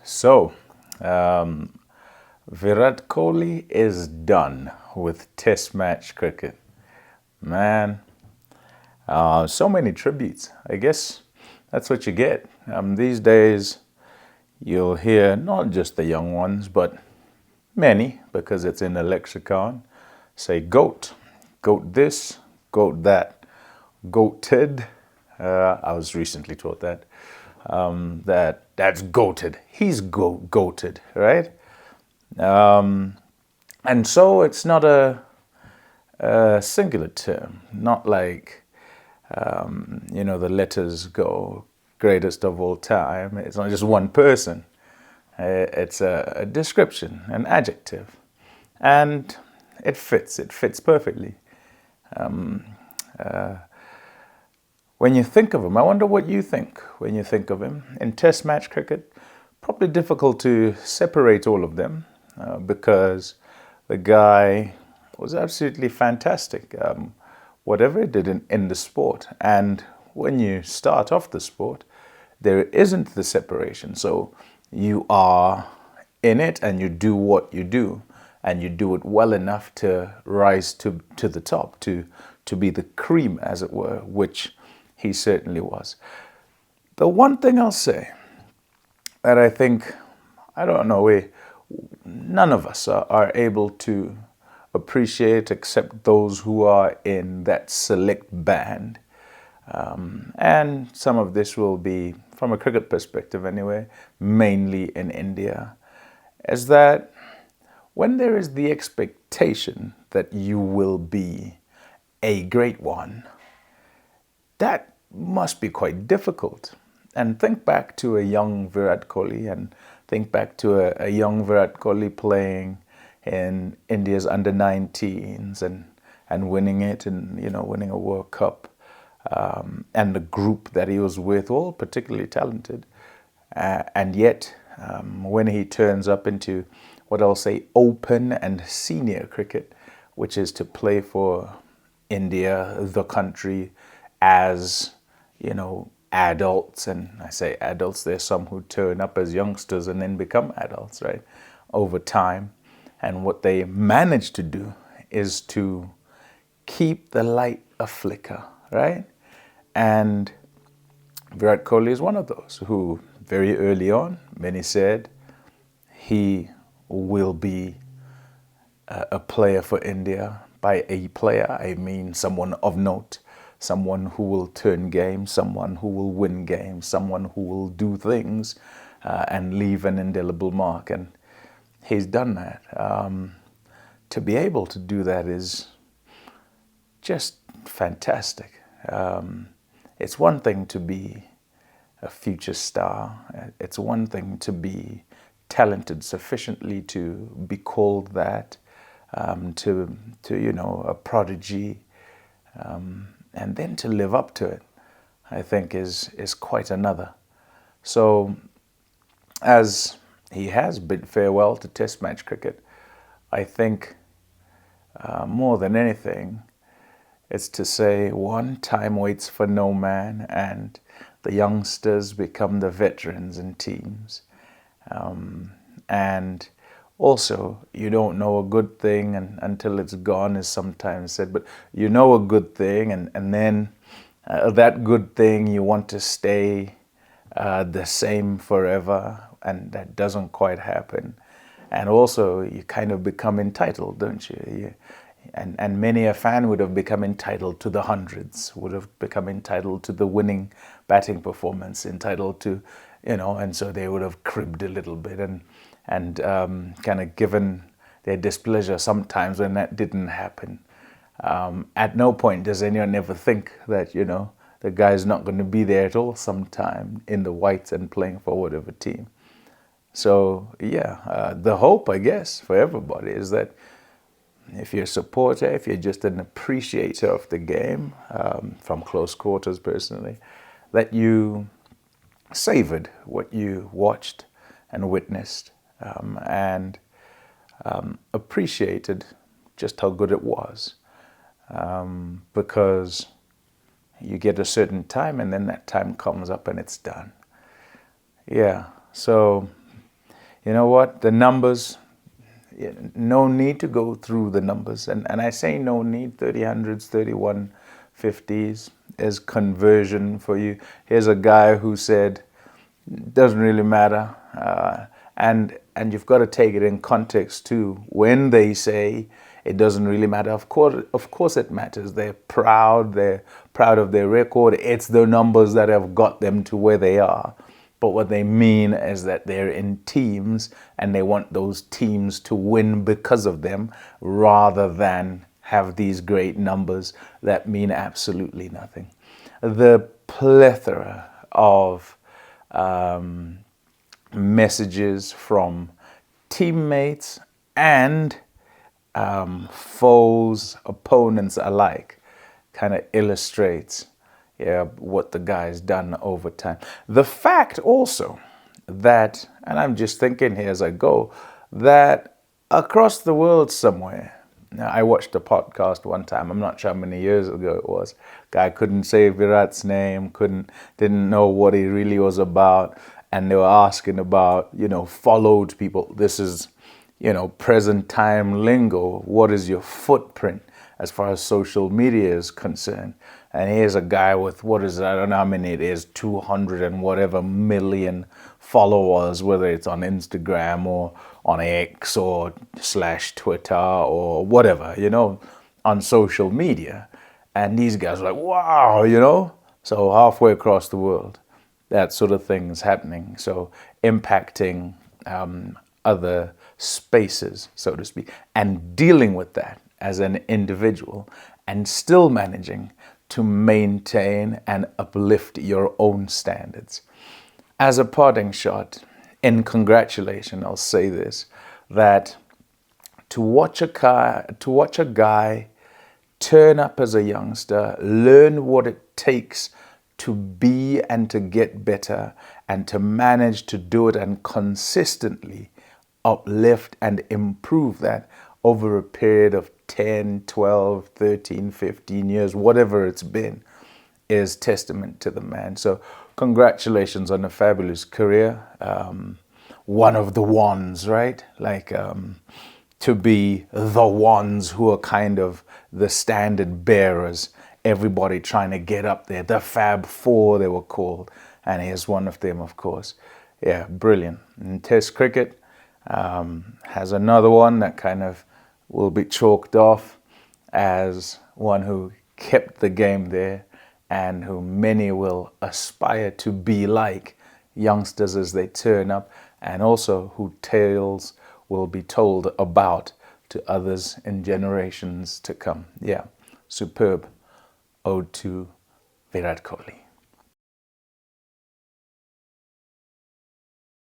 So, Virat Kohli is done with Test match cricket. Man, so many tributes. I guess that's what you get. These days, you'll hear not just the young ones, but many, because it's in the lexicon, say GOAT. GOAT this, GOAT that, GOAT'ed. I was recently taught that. That's goated. He's goated, right? And so it's not a singular term, not like, the letters go greatest of all time. It's not just one person. It's a description, an adjective. And it fits perfectly. When you think of him, I wonder what you think when you think of him. In Test match cricket, probably difficult to separate all of them because the guy was absolutely fantastic, whatever he did in the sport. And when you start off the sport, there isn't the separation. So you are in it and you do what you do, and you do it well enough to rise to the top, to be the cream, as it were, which he certainly was. The one thing I'll say that I think, I don't know, none of us are able to appreciate except those who are in that select band. And some of this will be, from a cricket perspective anyway, mainly in India, is that when there is the expectation that you will be a great one, that must be quite difficult. And think back to a young Virat Kohli, and think back to a young Virat Kohli playing in India's under-19s and winning it, and winning a World Cup, and the group that he was with, all particularly talented. And yet, when he turns up into what I'll say open and senior cricket, which is to play for India, the country, as adults. And I say adults, there's some who turn up as youngsters and then become adults, right, over time. And what they manage to do is to keep the light a flicker, right? And Virat Kohli is one of those who very early on, many said he will be a player for India. By a player, I mean someone of note, someone who will turn games, someone who will win games, someone who will do things and leave an indelible mark. And he's done that. To be able to do that is just fantastic. It's one thing to be a future star. It's one thing to be talented sufficiently to be called that, to a prodigy. And then to live up to it, I think, is quite another. So, as he has bid farewell to Test match cricket, I think more than anything, it's to say, one, time waits for no man, and the youngsters become the veterans in teams. And also, you don't know a good thing until it's gone, is sometimes said, but you know a good thing, and then that good thing you want to stay the same forever, and that doesn't quite happen. And also, you kind of become entitled, don't you? And many a fan would have become entitled to the hundreds, would have become entitled to the winning batting performance, entitled to, and so they would have cribbed a little bit and kind of given their displeasure sometimes when that didn't happen. At no point does anyone ever think that, the guy's not going to be there at all sometime in the whites and playing for whatever team. So, the hope, I guess, for everybody is that if you're a supporter, if you're just an appreciator of the game, from close quarters personally, that you savored what you watched and witnessed, and appreciated just how good it was, because you get a certain time and then that time comes up and it's done. So You know what? The numbers, no need to go through the numbers. And I say no need, 30 hundreds, 31 50s is conversion for you. Here's a guy who said, doesn't really matter. And you've got to take it in context too. When they say it doesn't really matter, of course it matters. They're proud of their record. It's the numbers that have got them to where they are. But what they mean is that they're in teams and they want those teams to win because of them, rather than have these great numbers that mean absolutely nothing. The plethora of messages from teammates and foes, opponents alike, kind of illustrates what the guy's done over time. The fact also that, and I'm just thinking here as I go, that across the world somewhere, now, I watched a podcast one time, I'm not sure how many years ago it was. Guy couldn't say Virat's name, didn't know what he really was about. And they were asking about, followed people. This is, present time lingo. What is your footprint as far as social media is concerned? And here's a guy with, I don't know how many it is, 200 and whatever million followers, whether it's on Instagram or on X or /Twitter or whatever, on social media. And these guys are like, wow, So halfway across the world, that sort of thing is happening. So impacting other spaces, so to speak, and dealing with that as an individual and still managing to maintain and uplift your own standards. As a parting shot, in congratulation, I'll say this, that to watch a guy turn up as a youngster, learn what it takes to be and to get better and to manage to do it and consistently uplift and improve that over a period of 10, 12, 13, 15 years, whatever it's been, is testament to the man. So congratulations on a fabulous career. One of the ones, right? To be the ones who are kind of the standard bearers, everybody trying to get up there. The Fab Four, they were called. And here's one of them, of course. Yeah, brilliant. And Test cricket has another one that kind of will be chalked off as one who kept the game there and who many will aspire to be like youngsters as they turn up, and also who tales will be told about to others in generations to come. Yeah, superb ode to Virat Kohli.